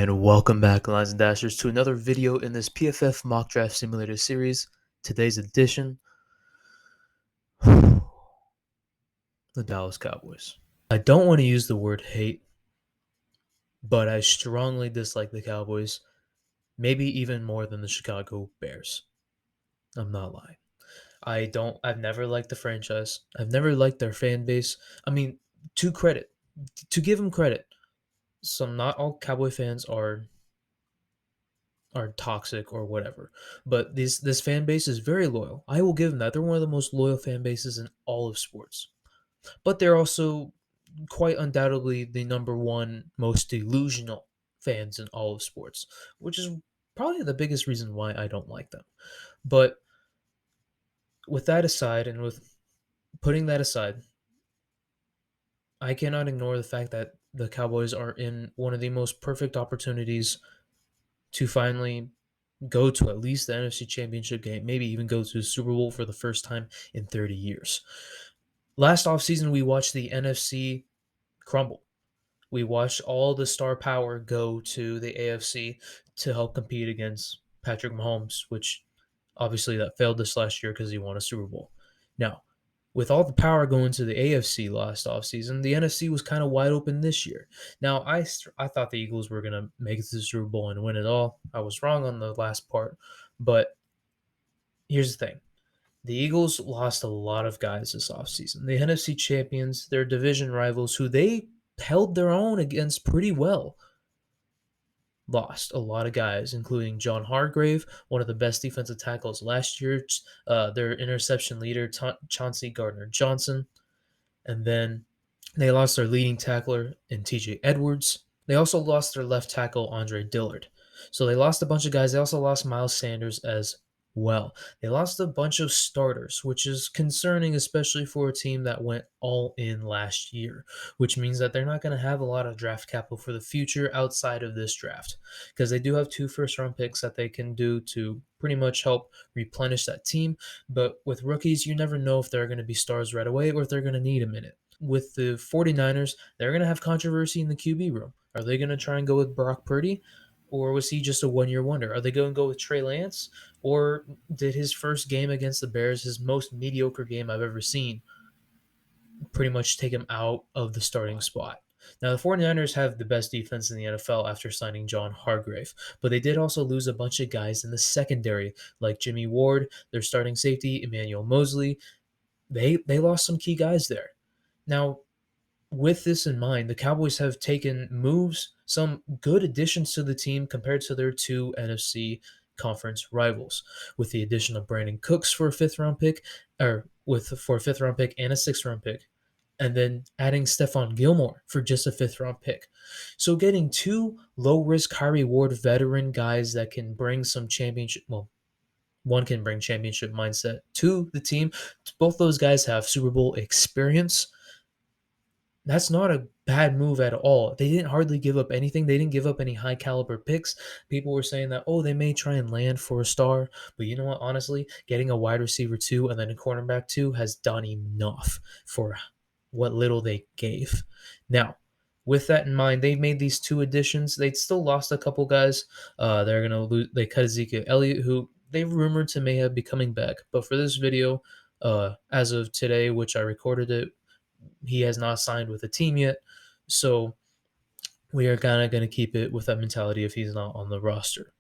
And welcome back, Lines and Dashers, to another video in this PFF Mock Draft Simulator series. Today's edition, the Dallas Cowboys. I don't want to use the word hate, but I strongly dislike the Cowboys, maybe even more than the Chicago Bears. I'm not lying. I've never liked the franchise. I've never liked their fan base. I mean, to give them credit, not all Cowboy fans are toxic or whatever. But this fan base is very loyal. I will give them that. They're one of the most loyal fan bases in all of sports. But they're also quite undoubtedly the number one most delusional fans in all of sports, which is probably the biggest reason why I don't like them. But with that aside, and with putting that aside, I cannot ignore the fact that the Cowboys are in one of the most perfect opportunities to finally go to at least the NFC Championship game, maybe even go to the Super Bowl for the first time in 30 years. Last offseason, we watched the NFC crumble. We watched all the star power go to the AFC to help compete against Patrick Mahomes, which obviously that failed this last year because he won a Super Bowl. Now, with all the power going to the AFC last offseason, the NFC was kind of wide open this year. Now, I thought the Eagles were going to make it to the Super Bowl and win it all. I was wrong on the last part, but here's the thing. The Eagles lost a lot of guys this offseason. The NFC champions, their division rivals, who they held their own against pretty well, lost a lot of guys, including John Hargrave, one of the best defensive tackles last year, their interception leader, Chauncey Gardner-Johnson, and then they lost their leading tackler in TJ Edwards. They also lost their left tackle, Andre Dillard. So they lost a bunch of guys. They also lost Miles Sanders as well. They lost a bunch of starters, which is concerning, especially for a team that went all in last year, which means that they're not going to have a lot of draft capital for the future outside of this draft, because they do have 2 first-round picks that they can do to pretty much help replenish that team. But with rookies, you never know if they're going to be stars right away or if they're going to need a minute. With the 49ers, they're going to have controversy in the QB room. Are they going to try and go with Brock Purdy? Or was he just a one-year wonder? Are they going to go with Trey Lance? Or did his first game against the Bears, his most mediocre game I've ever seen, pretty much take him out of the starting spot? Now, the 49ers have the best defense in the NFL after signing John Hargrave, but they did also lose a bunch of guys in the secondary, like Jimmy Ward, their starting safety, Emmanuel Mosley. They lost some key guys there. Now, with this in mind, the Cowboys have taken moves, some good additions to the team compared to their 2 NFC conference rivals, with the addition of Brandon Cooks for a 5th-round pick, for a 5th-round pick and a 6th-round pick, and then adding Stephon Gilmore for just a 5th-round pick. So getting 2 low-risk, high-reward veteran guys that can bring some championship, well, one can bring championship mindset to the team. Both those guys have Super Bowl experience. That's not a bad move at all. They didn't hardly give up anything. They didn't give up any high caliber picks. People were saying that, oh, they may try and land for a star. But you know what? Honestly, getting a wide receiver 2 and then a cornerback 2 has done enough for what little they gave. Now, with that in mind, they've made these 2 additions. They'd still lost a couple guys. They're going to lose. They cut Ezekiel Elliott, who they rumored to may have be coming back. But for this video, as of today, which I recorded it, he has not signed with a team yet, so we are kind of going to keep it with that mentality if he's not on the roster.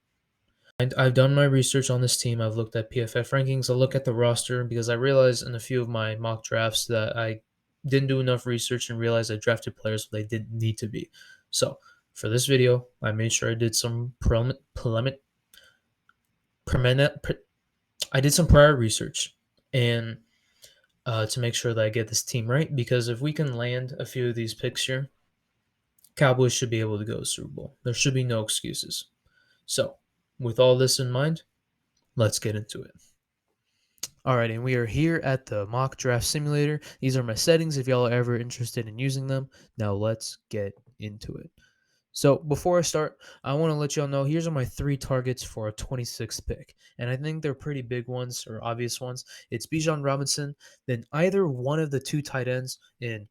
And I've done my research on this team. I've looked at PFF rankings. I look at the roster because I realized in a few of my mock drafts that I didn't do enough research and realized I drafted players they didn't need to be. So for this video, I made sure I did some I did some prior research and to make sure that I get this team right, because if we can land a few of these picks here, Cowboys should be able to go to Super Bowl. There should be no excuses. So, with all this in mind, let's get into it. All right, and we are here at the mock draft simulator. These are my settings if y'all are ever interested in using them. Now let's get into it. So before I start, I want to let y'all know here's are my 3 targets for a 26th pick. And I think they're pretty big ones or obvious ones. It's Bijan Robinson, then either one of the 2 tight ends in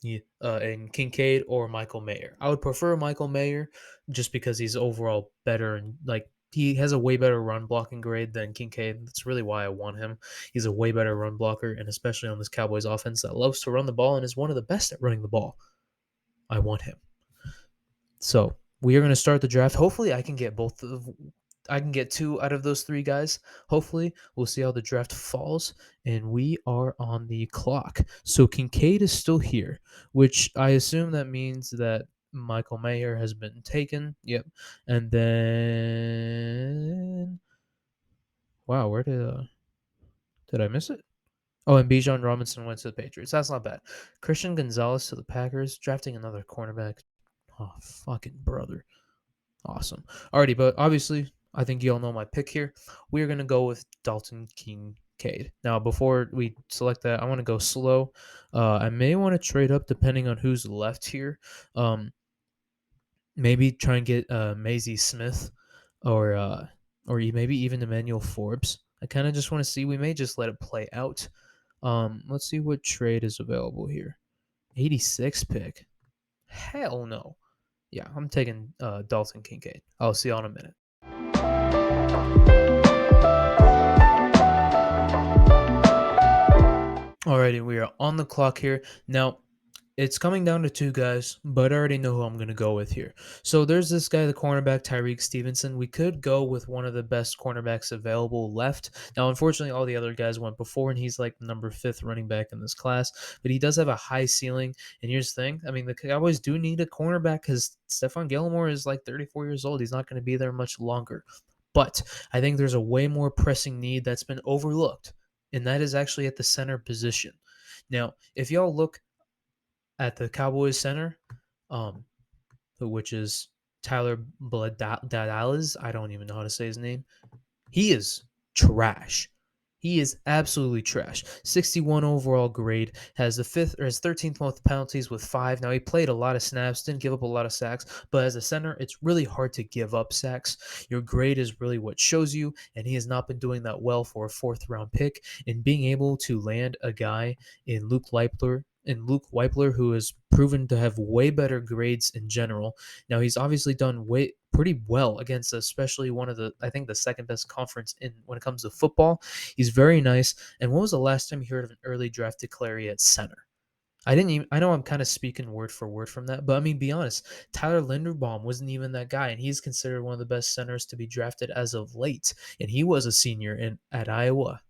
Yeah, and Kincaid or Michael Mayer. I would prefer Michael Mayer just because he's overall better and like he has a way better run blocking grade than Kincaid. That's really why I want him. He's a way better run blocker, and especially on this Cowboys offense that loves to run the ball and is one of the best at running the ball. I want him. So we are going to start the draft. Hopefully, I can get two out of those three guys. Hopefully, we'll see how the draft falls, and we are on the clock. So Kincaid is still here, which I assume that means that Michael Mayer has been taken. Yep, and then wow, where did I miss it? Oh, and Bijan Robinson went to the Patriots. That's not bad. Christian Gonzalez to the Packers, drafting another cornerback. Oh, fucking brother. Awesome. Alrighty, but obviously, I think you all know my pick here. We are going to go with Dalton Kincaid. Now, before we select that, I want to go slow. I may want to trade up depending on who's left here. Um, Maybe try and get Maisie Smith or maybe even Emmanuel Forbes. I kind of just want to see. We may just let it play out. Let's see what trade is available here. 86 pick. Hell no. Yeah, I'm taking Dalton Kincaid. I'll see you in a minute. Alrighty, we are on the clock here. Now, it's coming down to two guys, but I already know who I'm going to go with here. So there's this guy, the cornerback, Tyreek Stevenson. We could go with one of the best cornerbacks available left. Now, unfortunately, all the other guys went before, and he's like the number 5th running back in this class, but he does have a high ceiling. And here's the thing. I mean, the Cowboys do need a cornerback because Stephon Gilmore is like 34 years old. He's not going to be there much longer. But I think there's a way more pressing need that's been overlooked, and that is actually at the center position. Now, if y'all look at the Cowboys center, um, which is Tyler Bladales. I don't even know how to say his name. He is trash. He is absolutely trash. 61 overall grade, has the 13th most penalties with 5. Now he played a lot of snaps, didn't give up a lot of sacks, but as a center, it's really hard to give up sacks. Your grade is really what shows you, and he has not been doing that well for a 4th-round pick. And being able to land a guy in Luke Weipler, who has proven to have way better grades in general. Now he's obviously done pretty well against especially one of the, I think, the second best conference in when it comes to football. He's very nice. And when was the last time you heard of an early draft declaree at center? I know I'm kind of speaking word for word from that, but I mean, be honest, Tyler Linderbaum wasn't even that guy, and he's considered one of the best centers to be drafted as of late, and he was a senior at Iowa.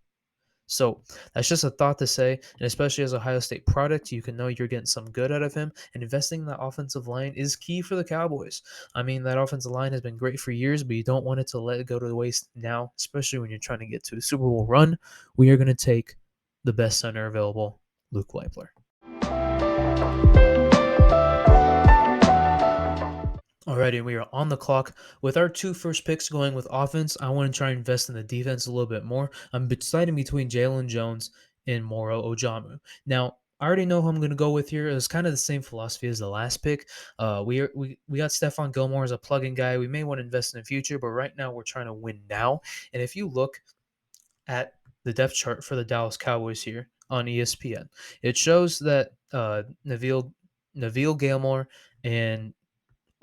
So that's just a thought to say, and especially as Ohio State product, you can know you're getting some good out of him. And investing in that offensive line is key for the Cowboys. I mean, that offensive line has been great for years, but you don't want it to let it go to the waste now, especially when you're trying to get to a Super Bowl run. We are going to take the best center available, Luke Weipler. Alrighty, we are on the clock. With our 2 first picks going with offense, I want to try and invest in the defense a little bit more. I'm deciding between Jalen Jones and Moro Ojamu. Now, I already know who I'm going to go with here. It's kind of the same philosophy as the last pick. We got Stephon Gilmore as a plug-in guy. We may want to invest in the future, but right now we're trying to win now. And if you look at the depth chart for the Dallas Cowboys here on ESPN, it shows that Neville Gilmore and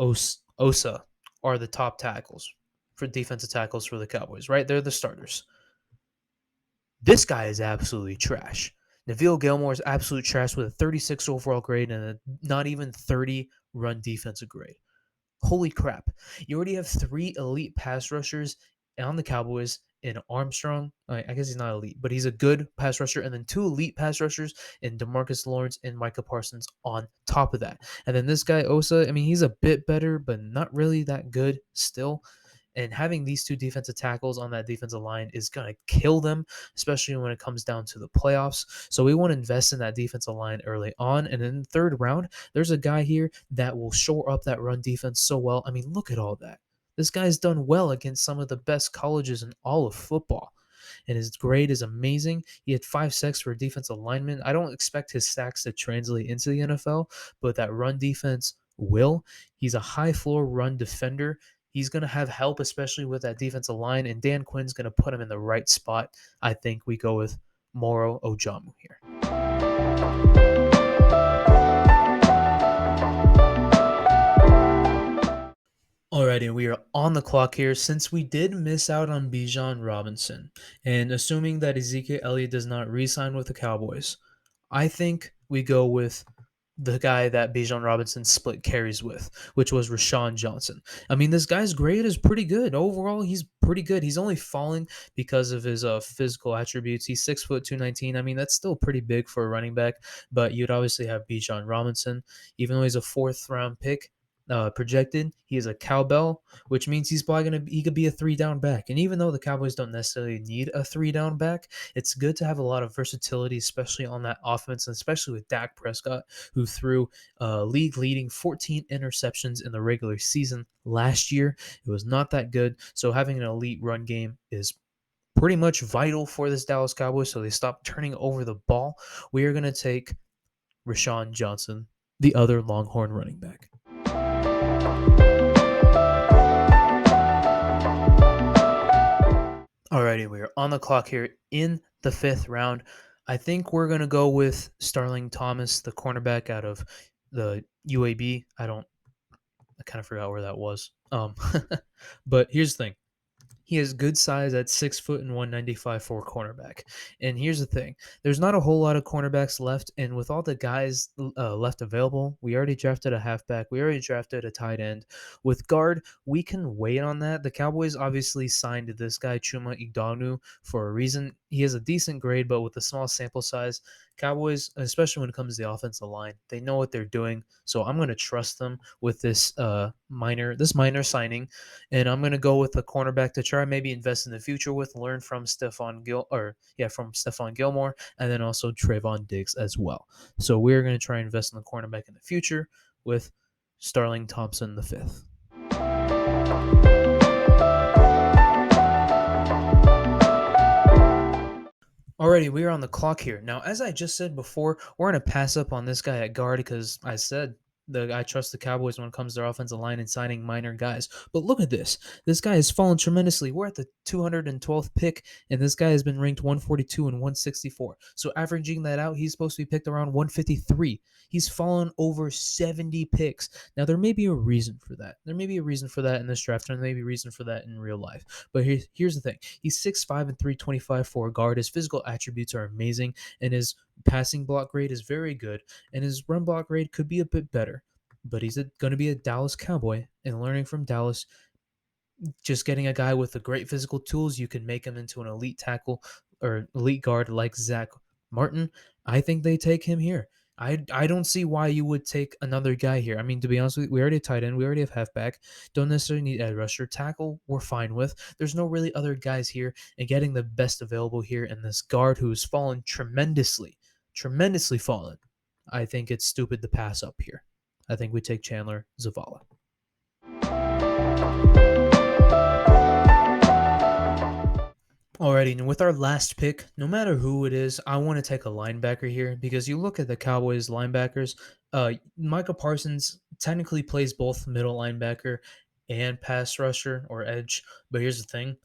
Osa are the top tackles for defensive tackles for the Cowboys, right? They're the starters. This guy is absolutely trash. Neville Gilmore is absolute trash with a 36 overall grade and a not even 30 run defensive grade. Holy crap. You already have 3 elite pass rushers on the Cowboys in Armstrong. I guess he's not elite, but he's a good pass rusher. And then 2 elite pass rushers in DeMarcus Lawrence and Micah Parsons on top of that. And then this guy, Osa, I mean, he's a bit better, but not really that good still. And having these 2 defensive tackles on that defensive line is going to kill them, especially when it comes down to the playoffs. So we want to invest in that defensive line early on. And in the 3rd round, there's a guy here that will shore up that run defense so well. I mean, look at all that. This guy's done well against some of the best colleges in all of football. And his grade is amazing. He had 5 sacks for a defensive lineman. I don't expect his sacks to translate into the NFL, but that run defense will. He's a high floor run defender. He's going to have help, especially with that defensive line, and Dan Quinn's going to put him in the right spot. I think we go with Moro Ojamu here. Alrighty, we are on the clock here. Since we did miss out on Bijan Robinson, and assuming that Ezekiel Elliott does not re-sign with the Cowboys, I think we go with the guy that Bijan Robinson split carries with, which was Rashawn Johnson. I mean, this guy's grade is pretty good. Overall, he's pretty good. He's only falling because of his physical attributes. He's 6 foot 219. I mean, that's still pretty big for a running back, but you'd obviously have Bijan Robinson, even though he's a fourth round pick. Projected, he is a cowbell, which means he's probably he could be a 3 down back. And even though the Cowboys don't necessarily need a 3 down back, it's good to have a lot of versatility, especially on that offense, and especially with Dak Prescott, who threw league leading 14 interceptions in the regular season last year. It was not that good. So having an elite run game is pretty much vital for this Dallas Cowboys so they stop turning over the ball. We are going to take Rashawn Johnson, the other Longhorn running back. Alrighty, we're on the clock here in the 5th round. I think we're gonna go with Starling Thomas, the cornerback out of the UAB. I kind of forgot where that was. But here's the thing. He has good size at 6 foot and 195 for a cornerback. And here's the thing: there's not a whole lot of cornerbacks left, and with all the guys left available, we already drafted a halfback, we already drafted a tight end. With guard, we can wait on that. The Cowboys obviously signed this guy Chuma Igdonu for a reason. He has a decent grade, but with a small sample size, Cowboys, especially when it comes to the offensive line, they know what they're doing. So I'm going to trust them with this minor signing, and I'm gonna go with a cornerback to try maybe invest in the future with, learn from Stephon Gilmore, and then also Trayvon Diggs as well. So we're gonna try and invest in the cornerback in the future with Starling Thompson the fifth. Alrighty, we are on the clock here. Now, as I just said before, we're going to pass up on this guy at guard because I said I trust the Cowboys when it comes to their offensive line and signing minor guys. But look at this. This guy has fallen tremendously. We're at the 212th pick, and this guy has been ranked 142 and 164. So averaging that out, he's supposed to be picked around 153. He's fallen over 70 picks. Now, there may be a reason for that. There may be a reason for that in this draft, and there may be a reason for that in real life. But here's the thing. He's 6'5 and 325 for a guard. His physical attributes are amazing, and his passing block grade is very good, and his run block grade could be a bit better. But he's going to be a Dallas Cowboy, and learning from Dallas, just getting a guy with the great physical tools, you can make him into an elite tackle or elite guard like Zach Martin. I think they take him here. I don't see why you would take another guy here. I mean, to be honest with you, we already have tight end, we already have halfback. Don't necessarily need edge rusher. Tackle, we're fine with. There's no really other guys here, and getting the best available here in this guard who's fallen tremendously fallen. I think it's stupid to pass up here. I think we take Chandler Zavala. Alrighty, and with our last pick, no matter who it is, I want to take a linebacker here because you look at the Cowboys linebackers. Micah Parsons technically plays both middle linebacker and pass rusher or edge. But here's the thing: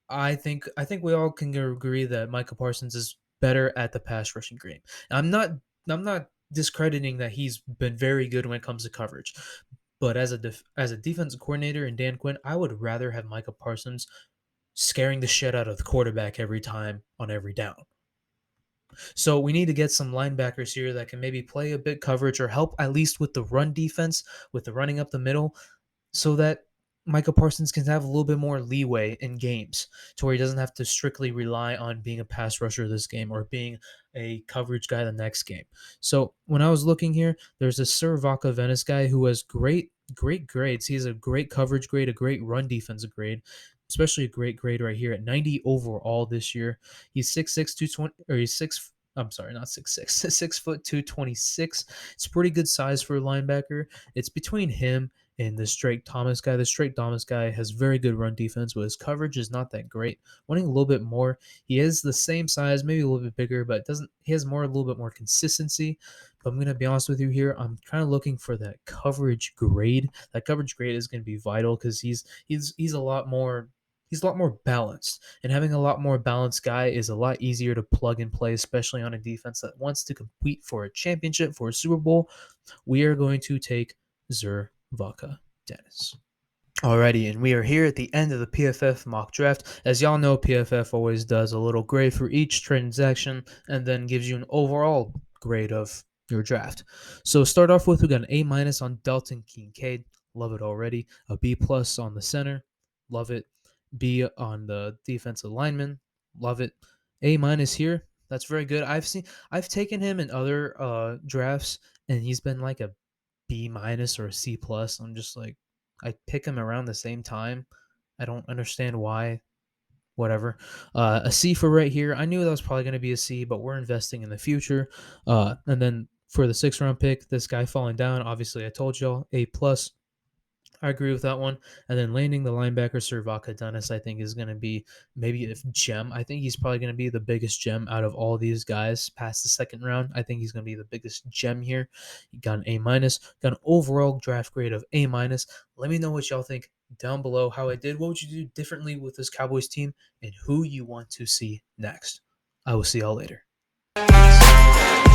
I think we all can agree that Micah Parsons is better at the pass rushing game. I'm not discrediting that he's been very good when it comes to coverage. But as a defensive coordinator in Dan Quinn, I would rather have Micah Parsons scaring the shit out of the quarterback every time on every down. So we need to get some linebackers here that can maybe play a bit coverage or help at least with the run defense, with the running up the middle, so that Michael Parsons can have a little bit more leeway in games to where he doesn't have to strictly rely on being a pass rusher this game or being a coverage guy the next game. So when I was looking here, there's a Sir Vaca Venice guy who has great grades. He has a great coverage grade, a great run defensive grade, especially a great grade right here at 90 overall this year. He's 6'6", 220, or he's 6. I'm sorry, not 6'6", 6'2", 226. It's pretty good size for a linebacker. It's between him and the Drake Thomas guy. The Drake Thomas guy has very good run defense, but his coverage is not that great. Wanting a little bit more. He is the same size, maybe a little bit bigger, but he has a little bit more consistency. But I'm gonna be honest with you here. I'm kind of looking for that coverage grade. That coverage grade is gonna be vital because he's a lot more. He's a lot more balanced, and having a lot more balanced guy is a lot easier to plug and play, especially on a defense that wants to compete for a championship, for a Super Bowl. We are going to take Vaca Dennis. Alrighty, and we are here at the end of the PFF mock draft. As y'all know, PFF always does a little grade for each transaction and then gives you an overall grade of your draft. So start off with we got an A minus on Dalton Kincaid, love it already. A B plus on the center, love it. B on the defensive lineman, love it. A minus here, that's very good. I've taken him in other drafts, and he's been like a B minus or a C plus. I'm just like I pick them around the same time. I don't understand why. Whatever. A C for right here. I knew that was probably going to be a C, but we're investing in the future. And then for the 6th round pick, this guy falling down. Obviously, I told y'all A plus. I agree with that one. And then landing the linebacker Servaka Dennis, I think, is going to be maybe a gem. I think he's probably going to be the biggest gem out of all these guys past the 2nd round. I think he's going to be the biggest gem here. He got an A minus, got an overall draft grade of A minus. Let me know what y'all think down below how I did. What would you do differently with this Cowboys team and who you want to see next? I will see y'all later. Peace.